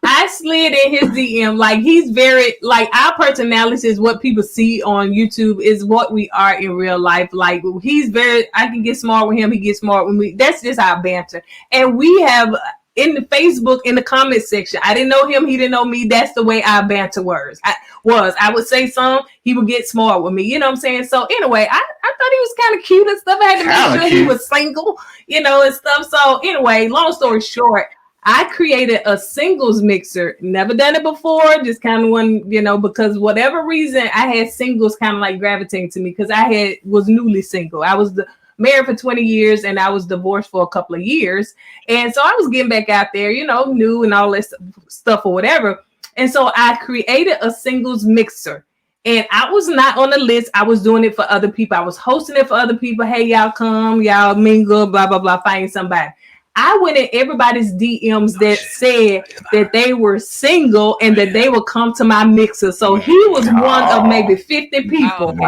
Speaker 3: I slid in his DM. Like, he's very, like, our personality is what people see on YouTube is what we are in real life. Like, he's very, I can get smart with him. He gets smart with me. That's just our banter. And we have in the Facebook, in the comment section, I didn't know him. He didn't know me. That's the way our banter was. I would say something. He would get smart with me. You know what I'm saying? So anyway, I thought he was kind of cute and stuff. I had to make sure he was single, you know, and stuff. So anyway, long story short, I created a singles mixer. Never done it before. Just kind of one, you know, because whatever reason I had singles kind of like gravitating to me because I was newly single. I was married for 20 years and I was divorced for a couple of years. And so I was getting back out there, you know, new and all this stuff or whatever. And so I created a singles mixer. And I was not on the list. I was doing it for other people. I was hosting it for other people. Hey, y'all come, y'all mingle, blah, blah, blah, find somebody. I went in everybody's DMs that said that they were single and that they would come to my mixer. So he was one of maybe 50 people.
Speaker 4: Okay.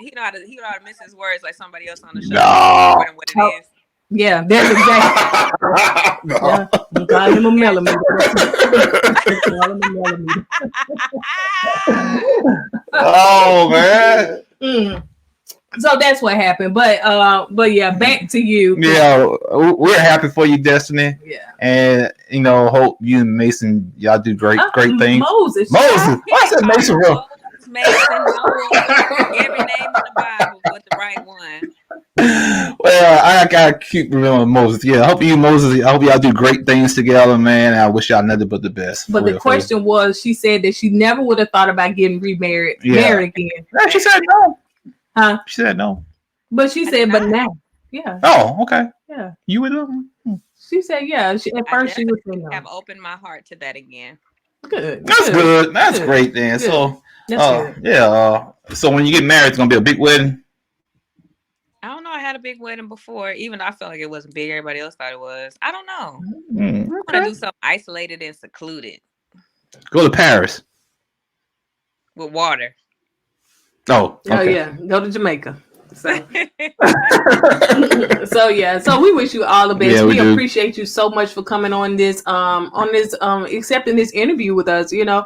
Speaker 4: He know how to miss his words like somebody else on the show. What it is.
Speaker 3: Yeah, that's exactly. Yeah, I'm calling him a millimeter.
Speaker 2: Oh man.
Speaker 3: So that's what happened. But yeah, back to you.
Speaker 2: Yeah, we're happy for you, Destiny.
Speaker 3: Yeah.
Speaker 2: And hope you and Mason, y'all do great things.
Speaker 3: Moses.
Speaker 2: Why I said Mason wrong?
Speaker 4: Mason, every name in the Bible but the right one.
Speaker 2: Well, I gotta keep remembering Moses. Yeah, I hope y'all do great things together, man. I wish y'all nothing but the best.
Speaker 3: But the question was, she said that she never would have thought about getting married again.
Speaker 2: Yeah, she said no.
Speaker 3: Huh?
Speaker 2: She said no.
Speaker 3: But she said, but now. Yeah.
Speaker 2: Oh, okay.
Speaker 3: Yeah.
Speaker 2: You would have?
Speaker 3: She said, yeah. At first, she would say no.
Speaker 4: Have opened my heart to that again.
Speaker 3: Good.
Speaker 2: That's good. That's great, then. Good. So, yeah. So when you get married, it's gonna be a big wedding.
Speaker 4: I don't know. I had a big wedding before, even though I felt like it wasn't big. Everybody else thought it was. I don't know. I want to do something isolated and secluded.
Speaker 2: Go to Paris
Speaker 4: with water.
Speaker 2: Oh, okay.
Speaker 3: Oh yeah. Go to Jamaica. So, so we wish you all the best.
Speaker 2: Yeah, we
Speaker 3: appreciate you so much for coming on this, accepting this interview with us. Like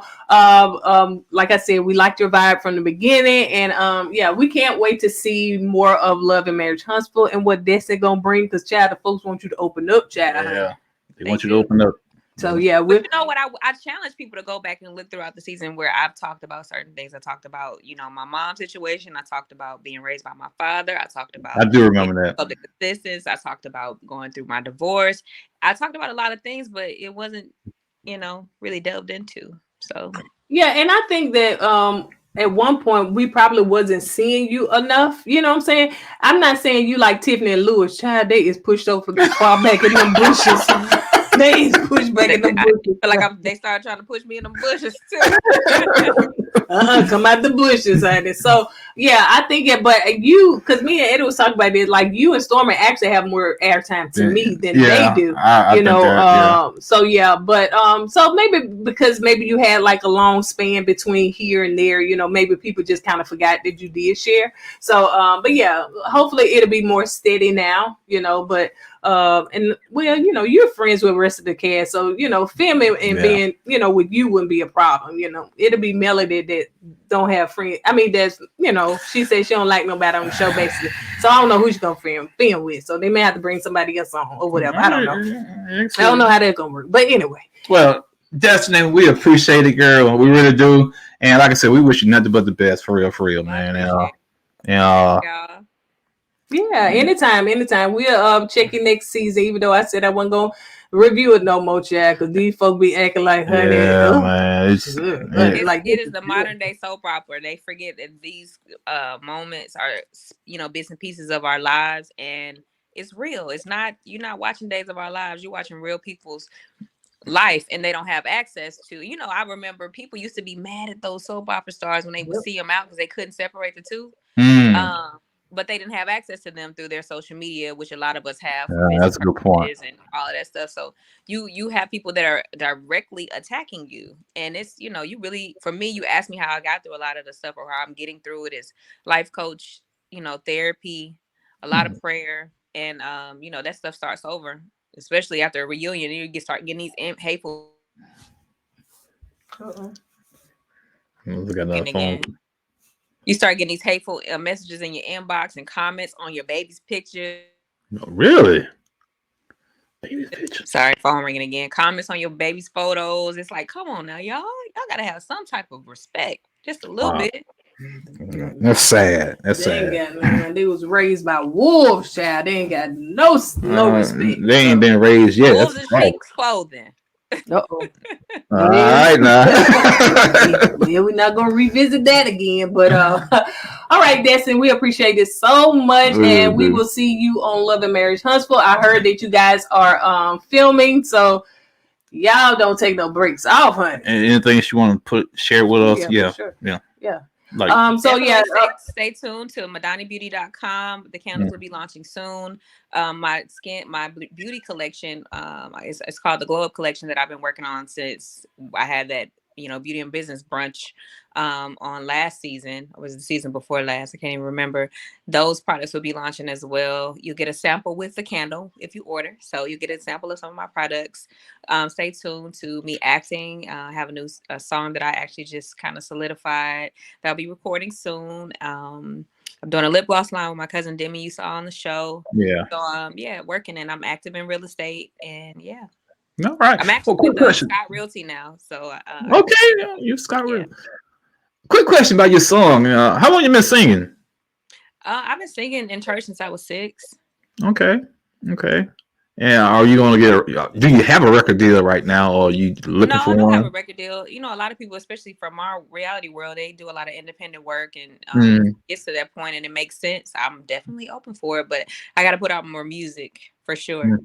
Speaker 3: I said, we liked your vibe from the beginning, and we can't wait to see more of Love and Marriage Huntsville and what Destiny gonna bring. Because, Chad, the folks want you to open up, Chad.
Speaker 2: Yeah, they want you to open up.
Speaker 3: So yeah,
Speaker 4: you know what? I challenge people to go back and look throughout the season where I've talked about certain things. I talked about, my mom's situation. I talked about being raised by my father. I talked about
Speaker 2: I do remember that
Speaker 4: public assistance. I talked about going through my divorce. I talked about a lot of things, but it wasn't, really delved into. So
Speaker 3: yeah, and I think that at one point we probably wasn't seeing you enough. You know what I'm saying? I'm not saying you like Tiffany and Lewis. Child, they is pushed over far back in them bushes. They is pushed back in them bushes.
Speaker 4: I feel like they started trying to push me in them bushes too.
Speaker 3: Come out the bushes, honey. So yeah, I think but you, because me and Eddie was talking about this, like you and Stormy actually have more airtime to me than they do. So yeah, but so maybe because you had like a long span between here and there, maybe people just kind of forgot that you did share. So but yeah, hopefully it'll be more steady now, but and well, you're friends with the rest of the cast, so filming and being with you wouldn't be a problem. It'll be Melody that don't have friends. I mean, that's she said she don't like nobody on the show basically, so I don't know who she's gonna film with. So they may have to bring somebody else on or whatever. I don't know. I don't know how that's gonna work, but anyway.
Speaker 2: Well, Destiny, we appreciate it, girl. We really do, and like I said, we wish you nothing but the best, for real, man.
Speaker 3: Yeah, anytime. We'll check you next season, even though I said I wasn't going to review it no more, Chad, because these folks be acting like, honey.
Speaker 2: Yeah, man.
Speaker 4: It is the modern day soap opera. They forget that these moments are, bits and pieces of our lives, and it's real. It's not, you're not watching Days of Our Lives. You're watching real people's life, and they don't have access to, I remember people used to be mad at those soap opera stars when they would see them out because they couldn't separate the two. But they didn't have access to them through their social media, which a lot of us have.
Speaker 2: That's a good point.
Speaker 4: And all of that stuff. So you have people that are directly attacking you. And it's, you really, for me, you asked me how I got through a lot of the stuff or how I'm getting through it is life coach, therapy, a lot of prayer. And, that stuff starts over, especially after a reunion. You start getting these hateful.
Speaker 2: Look at that phone.
Speaker 4: You start getting these hateful messages in your inbox and comments on your baby's picture.
Speaker 2: Really? Baby's picture.
Speaker 4: Sorry, phone ringing again. Comments on your baby's photos. It's like, come on now, y'all. Y'all gotta have some type of respect, just a little bit.
Speaker 2: That's sad. That's sad.
Speaker 3: They was raised by wolves, child. They ain't got no respect.
Speaker 2: They ain't been raised yet.
Speaker 4: Wolves in sheep's clothing.
Speaker 3: Uh-oh.
Speaker 2: All right now.
Speaker 3: Yeah, we're not gonna revisit that again. But all right, Destiny, we appreciate it so much, and we will see you on Love and Marriage Huntsville. I heard that you guys are filming, so y'all don't take no breaks off, honey.
Speaker 2: And anything you want to share with us?
Speaker 3: Yeah. For sure. Yeah.
Speaker 2: Like,
Speaker 3: So yeah,
Speaker 5: stay tuned to madanibeauty.com. The candles will be launching soon. My beauty collection, it's called the Glow Up collection that I've been working on since I had that, beauty and business brunch on last season. It was the season before last. I can't even remember. Those products will be launching as well. You'll get a sample with the candle if you order. So you get a sample of some of my products. Stay tuned to me acting. I have a new song that I actually just kind of solidified that I'll be recording soon. I'm doing a lip gloss line with my cousin Demi you saw on the show.
Speaker 2: Yeah.
Speaker 5: So working, and I'm active in real estate, and yeah.
Speaker 2: All right.
Speaker 5: I'm actually with Scott Realty now. So
Speaker 2: okay, you Scott Realty. Quick question about your song. How long you been singing?
Speaker 5: I've been singing in church since I was 6.
Speaker 2: Okay. And are you going to do you have a record deal right now, or are you looking for one? No, I don't have
Speaker 5: a record deal. A lot of people, especially from our reality world, they do a lot of independent work, and gets to that point and it makes sense. I'm definitely open for it, but I got to put out more music for sure.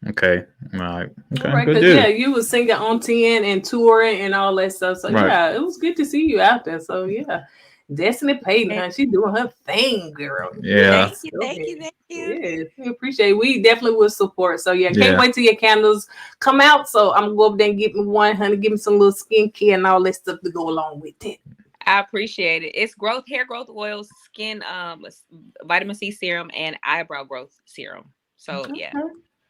Speaker 2: Okay. All right. Okay.
Speaker 3: Right, because you was singing on 10 and touring and all that stuff. So yeah, it was good to see you out there. So yeah. Destiny Payton, huh? She's doing her thing, girl.
Speaker 2: Yeah.
Speaker 5: Thank you.
Speaker 3: Yes, we appreciate it. We definitely will support. So yeah, can't wait till your candles come out. So I'm gonna go up there and get me one, honey. Give me some little skincare and all that stuff to go along with it.
Speaker 5: I appreciate it. It's hair growth oils, skin, vitamin C serum, and eyebrow growth serum. So yeah.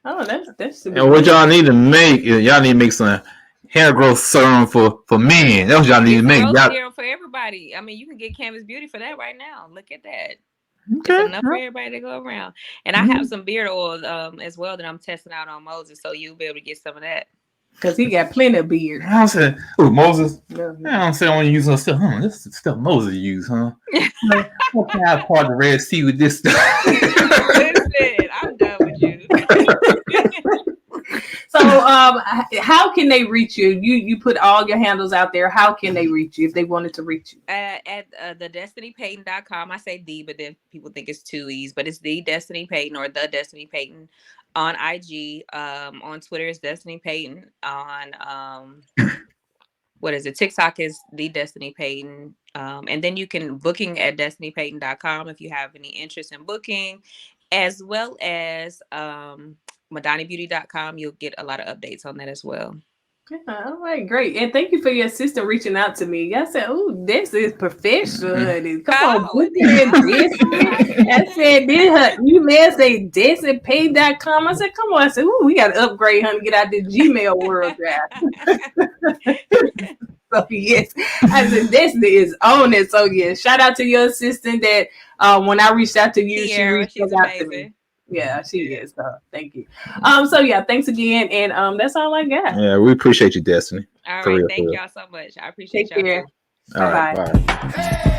Speaker 3: Oh, that's.
Speaker 2: And what y'all need to make is y'all need to make some hair growth serum for men. That's what y'all need to make.
Speaker 5: Serum for everybody. I mean, you can get Canvas Beauty for that right now. Look at that.
Speaker 2: Okay.
Speaker 5: It's enough for everybody to go around. And I have some beard oil as well that I'm testing out on Moses, so you'll be able to get some of that.
Speaker 3: Because he got plenty of beard.
Speaker 2: I said, Moses? I'm saying when you use stuff, this is stuff Moses used, huh? What can I part the Red Sea with this stuff?
Speaker 5: Listen, I'm done with you.
Speaker 3: So how can they reach you? You put all your handles out there. How can they reach you if they wanted to reach you?
Speaker 5: At thedestinypayton.com. I say the, but then people think it's 2 E's, but it's the Destiny Payton or the Destiny Payton on IG. On Twitter is Destiny Payton. On what is it? TikTok is the Destiny Payton. And then you can booking at destinypayton.com if you have any interest in booking, as well as madanibeauty.com. You'll get a lot of updates on that as well.
Speaker 3: Yeah, all right, great. And thank you for your assistant reaching out to me. I said, oh, this is professional. Come on, I said, you man say destinypay.com. I said, come on. I said, we got to upgrade, honey, get out the Gmail world. So yes, I said Destiny is on it. So yes, shout out to your assistant that when I reached out to you, she reached out to me. Yeah, she is. Thank you. So yeah, thanks again, and that's all I got.
Speaker 2: Yeah, we appreciate you, Destiny.
Speaker 5: All right, thank y'all so much. I appreciate y'all.
Speaker 3: Take care. Bye.